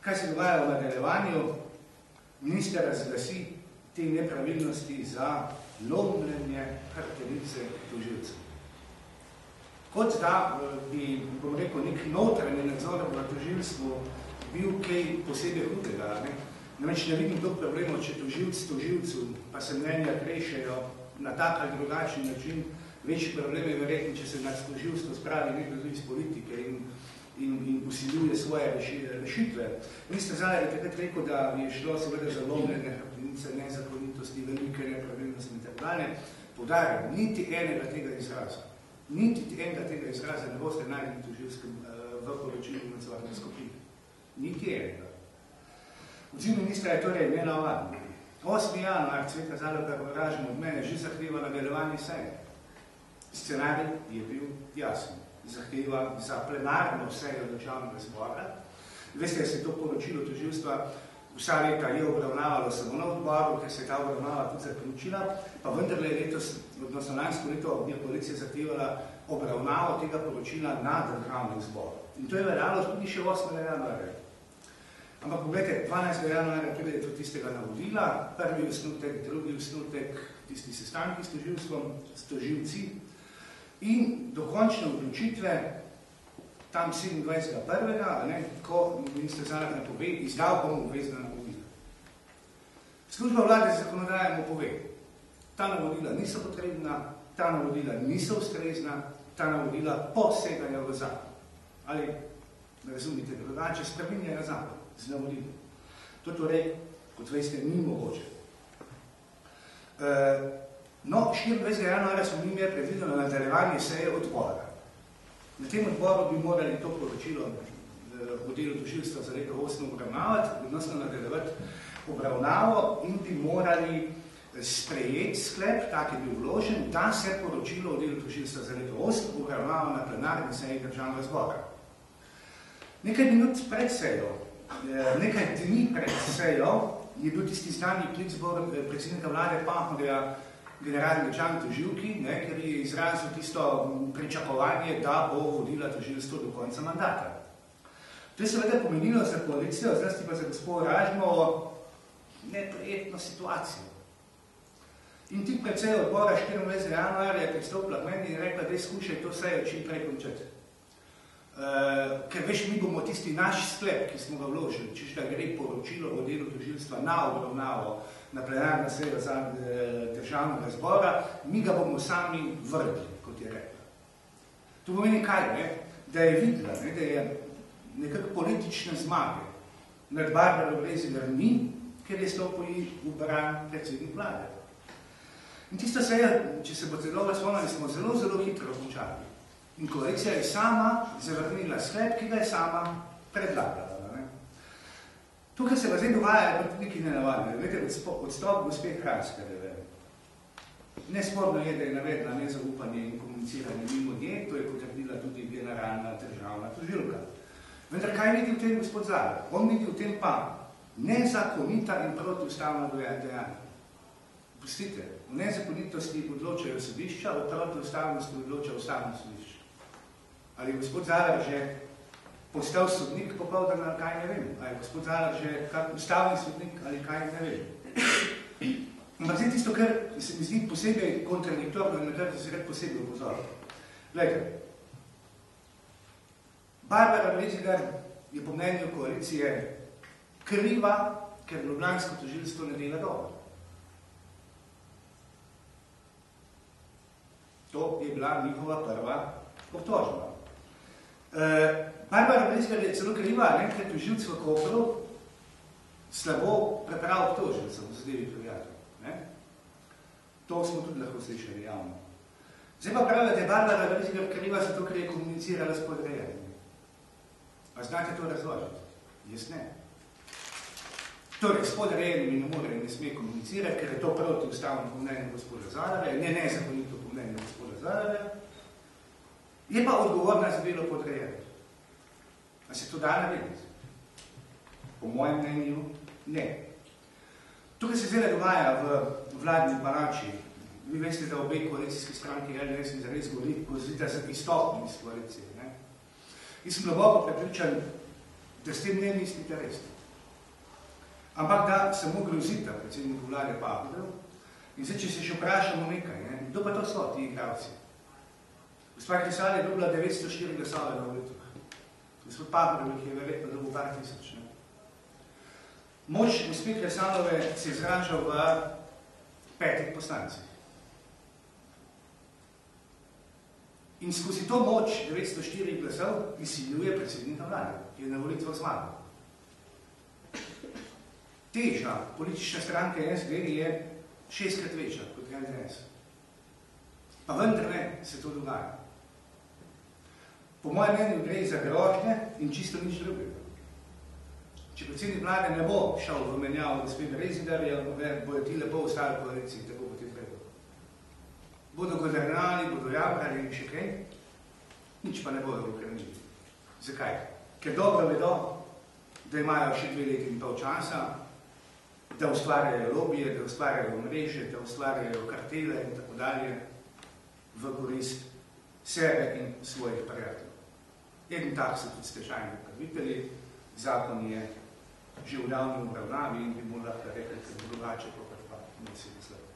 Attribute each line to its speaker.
Speaker 1: Kaj se dogaja v nadaljevanju? Minister razglasi te nepravilnosti za lomljenje hrbtenice tožilcev. Kot da bi, bom rekel, nek notranji nadzor v tožilstvu bil kaj posebej hudega. Namreč ne vidim tog problemov, če tožilcu, pa se mnenja krešejo na tak ali drugačen način. Večji problem je verjetno, če se nad tožilstvo spravi nekdo iz politike in usiljuje svoje rešitve. Minister Zalar je takrat rekel, da bi šlo seveda za lomljenje hrbtenice, nezakonitosti, velike nepravilnosti in tako dalje. Poudarjam, niti enega tega izraza. Niti enega tega izraza ne boste najdeli v poročilu nadzorne skupine. Niti enega. Odziv ministra je torej nenavadni. 8. januar Cveta Zalogar Vražen od mene že zahteva nadaljevanje seje. Scenarij je bil jasen. Zahteva za plenarno sejo državnega zbora. Veste, da se to poročilo tožilstva vsa leta je obravnavalo samo na odboru, ker se je ta obravnava tudi zaključila, pa vendarle je letos, odnosno lansko leto, je policija zahtevala obravnavo tega poročila na državnem zboru. In to je veljalo tudi še 8. januarja. Ampak pogledajte, 12. januarja pride do tistega navodila, prvi osnutek, drugi osnutek, tisti sestanki s tožilstvom, s tožilci in dokončne odločitve tam 27.1., ko minister Zalar ne pove, izdal bomo obvezna navodila. Služba vlade za zakonodaje mu pove, ta navodila niso potrebna, ta navodila niso ustrezna, ta navodila posegajo v zakon. Ali, razumite, drugače spreminjajo zakon z navodilom. To torej, kot veste, ni mogoče. No, 24. januarja smo mi imeli predvideno nadaljevanje seje odbora. Na tem odboru bi morali to poročilo v delu tožilstva za leto 8 obravnavati, odnosno nadaljevati obravnavo in bi morali sprejeti sklep, tak je bil vložen, da se poročilo v delu tožilstva za leto 8 obravnava na plenarni seji državnega zbora. Nekaj minut pred sejo, nekaj dni pred sejo je bil tisti znani klic predsednika vlade Pahorja generalni državni tožilki, ker je izrazil tisto pričakovanje, da bo vodila tožilstvo do konca mandata. To je seveda pomenilo za koalicijo, zlasti pa za gospod Ražmovo, neprijetno situacijo. In tik pred sejo odbora 24. januarja je pristopila k meni in rekla, da skušaj to sejo čim prej končati. Ker veš, mi bomo tisti naš sklep, ki smo ga vložili, čiž da gre poročilo o delu tožilstva na obravnavo na plenarno sejo državnega zbora, mi ga bomo sami vrgli, kot je rekla. To pomeni kaj, da je videla, da je nekako politične zmage nad Barbaro Brezigar ni, ker je stopil v bran predsednik vlade. In tisto sejo, če se boste dobro spomnili, smo zelo, zelo hitro končali. In koalicija je sama zavrnila sklep, ki ga je sama predlagala. Tukaj se pa zdaj dogaja, pa tudi nekaj nenavadne. Vete, odstop gospe Hranskare. Nesporno je, da je navedla nezaupanje in komuniciranje mimo nje, to je potrdila tudi generalna državna tožilka. Vendar kaj vidi v tem gospod Zalar? On vidi v tem pa nezakonita in protiustavna dejanja. Pustite, v nezakonitosti odločajo sodišča, v protiustavnosti odloča ustavno sodišče. Ali je gospod Zalar že postal sodnik popoldan ali kaj ne vem? Ali je gospod Zalar že kak ustavni sodnik ali kaj ne vem? Ampak zdaj tisto, kar se mi zdi posebej kontradiktorno in na kar se rad posebej upozoril. Glejte, Barbara Brezigar je po mnenju koalicije kriva, ker ljubljansko tožilstvo ne dela dobro. To je bila njihova prva obtožba. Barbara Brezigar je celo kriva, ker tožilc v Kopru slabo preprav obtožnico v zadevi Prijatelj. To smo tudi lahko slišali javno. Zdaj pa pravijo, da je Barbara Brezigar kriva zato, ker je komunicirala s podrejenimi. A znate to razložiti? Jaz ne. Torej, s podrejenimi ne more in ne sme komunicirati, ker je to protiustavno po mnenju gospoda Zalarja, ne nezakonito po mnenju gospoda Zalarja. Je pa odgovorna za delo podrejenih. A se to da narediti? Po mojem mnenju, ne. Tukaj se zdaj dogaja v vladni palači. Vi veste, da obe koalicijski stranki LDS in zares govorita za izstopni iz koalicije. Jaz sem globoko prepričan, da s tem ne mislite res. Ampak da samo grozita predsednik vlade Pahorjev. In zdaj, če se še vprašamo nekaj, ne? Kdo pa to so, ti igravci? Gospa Krisal je dobila 904 glasove na volitvah. Gospod Pahorjev je verjetno dobil par tisoč. Ne? Moč gospe Kresalove se izraža v 5 poslancih. In skozi to moč 904 glasov izsiljuje predsednika vlade, ki je na volitvah zmagal. Teža politične stranke SD je 6-krat večja kot LDS. Pa vendar ne se to dogaja. Po mojem mnenju gre za grožnje in čisto nič drugega. Če predsednik vlade ne bo šel v menjavo gospe Brezidarja, bojo ti lepo ostali koaliciji, tako kot je treba. Bodo godernali, bodo javrali in še kaj, nič pa ne bojo ukrenili. Zakaj? Ker dobro vedo, da imajo še 2 leti in pol časa, da ustvarjajo lobije, da ustvarjajo mreže, da ustvarjajo kartele in tako dalje v korist sebe in svojih prijateljev. Eden tak so tudi stečajni upravitelji, zakon je že v davni obravnavi in bi mu lahko rekli, ker drugače, kot pa ne se mislil.